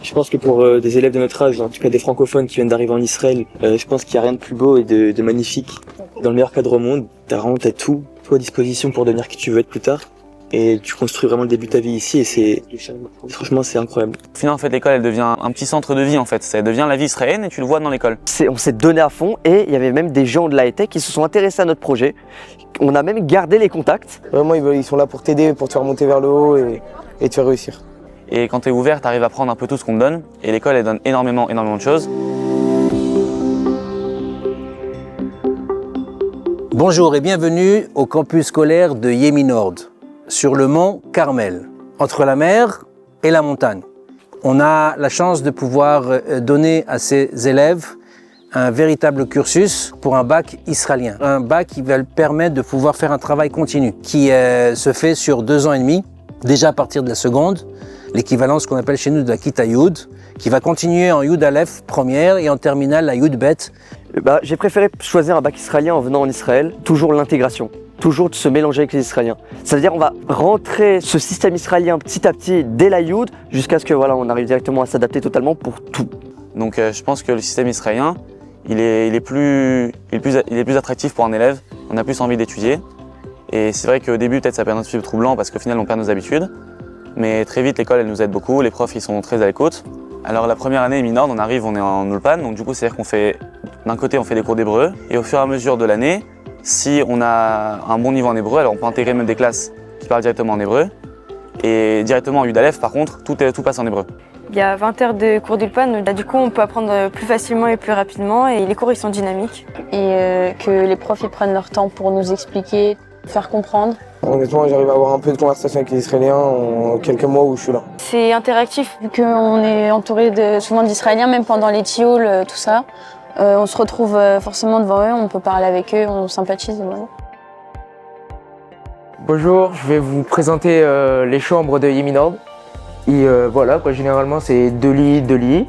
Je pense que pour des élèves de notre âge, en tout cas des francophones qui viennent d'arriver en Israël, je pense qu'il n'y a rien de plus beau et de magnifique. Dans le meilleur cadre au monde, t'as tout à disposition pour devenir qui tu veux être plus tard. Et tu construis vraiment le début de ta vie ici et franchement c'est incroyable. Finalement en fait l'école elle devient un petit centre de vie en fait, ça devient la vie israélienne et tu le vois dans l'école. On s'est donné à fond et il y avait même des gens de la high-tech qui se sont intéressés à notre projet. On a même gardé les contacts. Vraiment ils sont là pour t'aider, pour te faire monter vers le haut et te faire réussir. Et quand tu es ouvert, tu arrives à prendre un peu tout ce qu'on te donne et l'école elle donne énormément de choses. Bonjour et bienvenue au campus scolaire de Yemi Nord, sur le mont Carmel, entre la mer et la montagne. On a la chance de pouvoir donner à ces élèves un véritable cursus pour un bac israélien. Un bac qui va leur permettre de pouvoir faire un travail continu, qui se fait sur 2 ans et demi, déjà à partir de la seconde, l'équivalence qu'on appelle chez nous de la Kita Yud, qui va continuer en Yud Aleph première et en terminale la Yud Bet. J'ai préféré choisir un bac israélien en venant en Israël, toujours l'intégration. Toujours de se mélanger avec les Israéliens. Ça veut dire on va rentrer ce système israélien petit à petit dès la Yud jusqu'à ce que on arrive directement à s'adapter totalement pour tout. Donc je pense que le système israélien, il est plus attractif pour un élève, on a plus envie d'étudier. Et c'est vrai qu'au début peut-être ça peut être un petit peu troublant parce qu'au final on perd nos habitudes. Mais très vite l'école elle nous aide beaucoup, les profs ils sont très à l'écoute. Alors la première année Yemi Nord, on arrive, on est en Ulpan, donc du coup c'est-à-dire qu'on fait, d'un côté on fait des cours d'hébreu et au fur et à mesure de l'année, si on a un bon niveau en hébreu, alors on peut intégrer même des classes qui parlent directement en hébreu. Et directement en Yud Aleph, par contre, tout passe en hébreu. Il y a 20 heures de cours d'Ulpan, du coup on peut apprendre plus facilement et plus rapidement et les cours ils sont dynamiques. Et que les profs ils prennent leur temps pour nous expliquer, faire comprendre. Honnêtement, j'arrive à avoir un peu de conversation avec les Israéliens en quelques mois où je suis là. C'est interactif. Vu qu'on est entouré souvent d'Israéliens, même pendant les tioul, tout ça, on se retrouve forcément devant eux, on peut parler avec eux, on sympathise. Voilà. Bonjour, je vais vous présenter les chambres de Yemi Nord. Et voilà, généralement c'est 2 lits.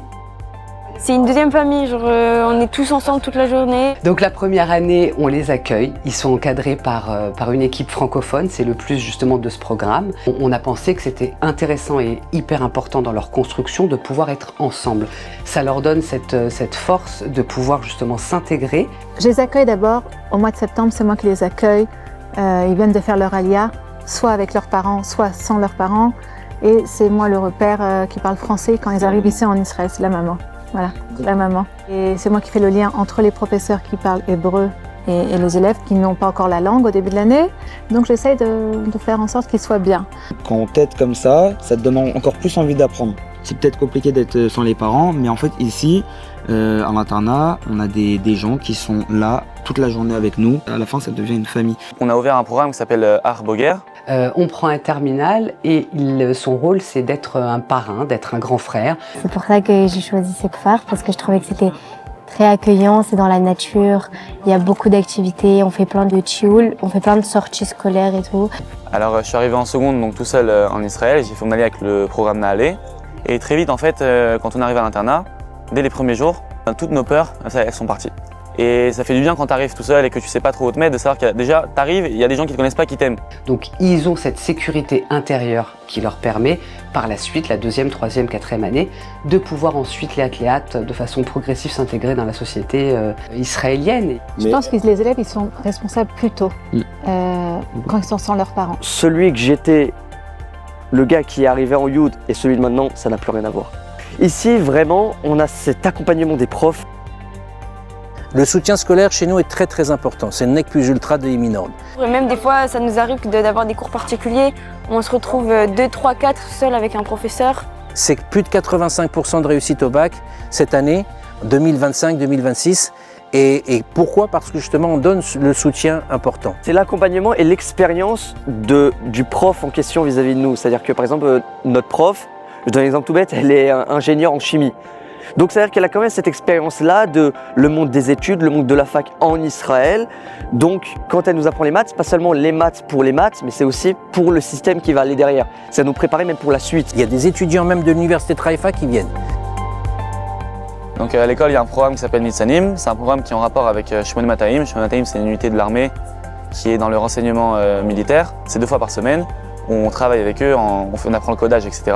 C'est une deuxième famille, on est tous ensemble toute la journée. Donc la première année, on les accueille. Ils sont encadrés par une équipe francophone, c'est le plus justement de ce programme. On a pensé que c'était intéressant et hyper important dans leur construction de pouvoir être ensemble. Ça leur donne cette force de pouvoir justement s'intégrer. Je les accueille d'abord au mois de septembre, c'est moi qui les accueille. Ils viennent de faire leur alia, soit avec leurs parents, soit sans leurs parents. Et c'est moi le repère qui parle français quand ils arrivent ici en Israël, c'est la maman. Voilà, la maman. Et c'est moi qui fais le lien entre les professeurs qui parlent hébreu et les élèves qui n'ont pas encore la langue au début de l'année. Donc j'essaye de faire en sorte qu'ils soient bien. Quand on t'aide comme ça te donne encore plus envie d'apprendre. C'est peut-être compliqué d'être sans les parents, mais en fait ici, à l'internat, on a des gens qui sont là toute la journée avec nous. À la fin, ça devient une famille. On a ouvert un programme qui s'appelle Art Boger. On prend un terminal et son rôle c'est d'être un parrain, d'être un grand frère. C'est pour ça que j'ai choisi Sekfar, parce que je trouvais que c'était très accueillant, c'est dans la nature, il y a beaucoup d'activités, on fait plein de tioul, on fait plein de sorties scolaires et tout. Alors je suis arrivé en seconde, donc tout seul en Israël, j'ai fait mon allié avec le programme Naalé. Et très vite en fait, quand on arrive à l'internat, dès les premiers jours, toutes nos peurs, elles sont parties. Et ça fait du bien quand tu arrives tout seul et que tu sais pas trop où te mettre, de savoir que déjà tu arrives, il y a des gens qui te connaissent pas qui t'aiment. Donc ils ont cette sécurité intérieure qui leur permet par la suite, la 2e, 3e, 4e année, de pouvoir ensuite les athlètes de façon progressive s'intégrer dans la société israélienne. Je pense que les élèves ils sont responsables plus tôt quand ils sont sans leurs parents. Celui que j'étais, le gars qui est arrivé en Yud et celui de maintenant, ça n'a plus rien à voir. Ici vraiment, on a cet accompagnement des profs. Le soutien scolaire chez nous est très important, c'est le nec plus ultra de Yemi Nord. Même des fois, ça nous arrive d'avoir des cours particuliers, on se retrouve 2, 3, 4 seuls avec un professeur. C'est plus de 85% de réussite au bac cette année, 2025-2026. Et pourquoi? Parce que justement on donne le soutien important. C'est l'accompagnement et l'expérience du prof en question vis-à-vis de nous. C'est-à-dire que par exemple, notre prof, je donne un exemple tout bête, elle est ingénieure en chimie. Donc c'est-à-dire qu'elle a quand même cette expérience-là de le monde des études, le monde de la fac en Israël. Donc quand elle nous apprend les maths, c'est pas seulement les maths pour les maths, mais c'est aussi pour le système qui va aller derrière. C'est à nous préparer même pour la suite. Il y a des étudiants même de l'université de Haïfa qui viennent. Donc à l'école, il y a un programme qui s'appelle Nitsanim. C'est un programme qui est en rapport avec Shimon Mataim. Shimon Mataim, c'est une unité de l'armée qui est dans le renseignement militaire. C'est 2 fois par semaine. On travaille avec eux, on apprend le codage, etc.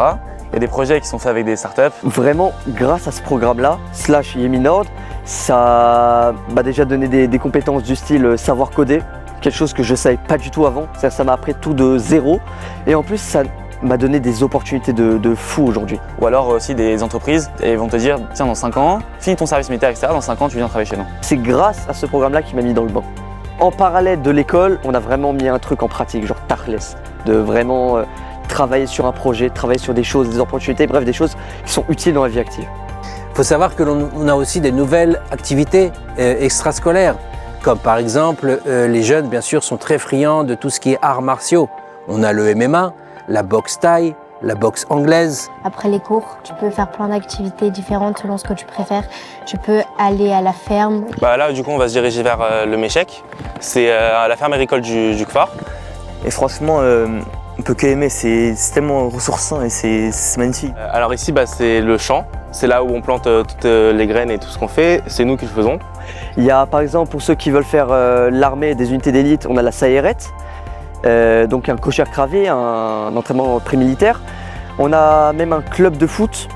Il y a des projets qui sont faits avec des startups. Vraiment, grâce à ce programme-là, / Yeminord, ça m'a déjà donné des compétences du style savoir coder, quelque chose que je ne savais pas du tout avant. C'est-à-dire, ça m'a appris tout de zéro. Et en plus, ça m'a donné des opportunités de fou aujourd'hui. Ou alors aussi des entreprises, et ils vont te dire, tiens, dans 5 ans, finis ton service militaire, etc. Dans 5 ans, tu viens travailler chez nous. C'est grâce à ce programme-là qui m'a mis dans le bain. En parallèle de l'école, on a vraiment mis un truc en pratique, genre Tachles, de vraiment travailler sur un projet, travailler sur des choses, des opportunités, bref, des choses qui sont utiles dans la vie active. Il faut savoir que l'on a aussi des nouvelles activités extrascolaires, comme par exemple, les jeunes, bien sûr, sont très friands de tout ce qui est arts martiaux. On a le MMA, la boxe thaï, la boxe anglaise. Après les cours, tu peux faire plein d'activités différentes selon ce que tu préfères. Tu peux aller à la ferme. Là, du coup, on va se diriger vers le Méchec. C'est à la ferme agricole du Kfar. Et franchement, on peut qu'aimer, c'est tellement ressourçant et c'est magnifique. Alors ici, c'est le champ. C'est là où on plante toutes les graines et tout ce qu'on fait. C'est nous qui le faisons. Il y a par exemple, pour ceux qui veulent faire l'armée des unités d'élite, on a la Sayeret, donc un cocher cravé, un entraînement pré-militaire. On a même un club de foot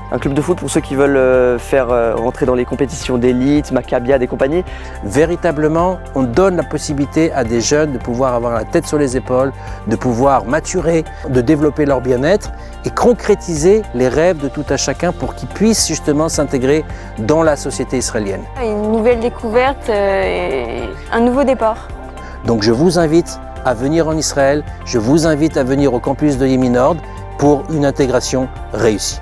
pour ceux qui veulent faire rentrer dans les compétitions d'élite, Maccabiade et compagnie. Véritablement, on donne la possibilité à des jeunes de pouvoir avoir la tête sur les épaules, de pouvoir maturer, de développer leur bien-être et concrétiser les rêves de tout à chacun pour qu'ils puissent justement s'intégrer dans la société israélienne. Une nouvelle découverte et un nouveau départ. Donc je vous invite à venir en Israël, je vous invite à venir au campus de Yeminord pour une intégration réussie.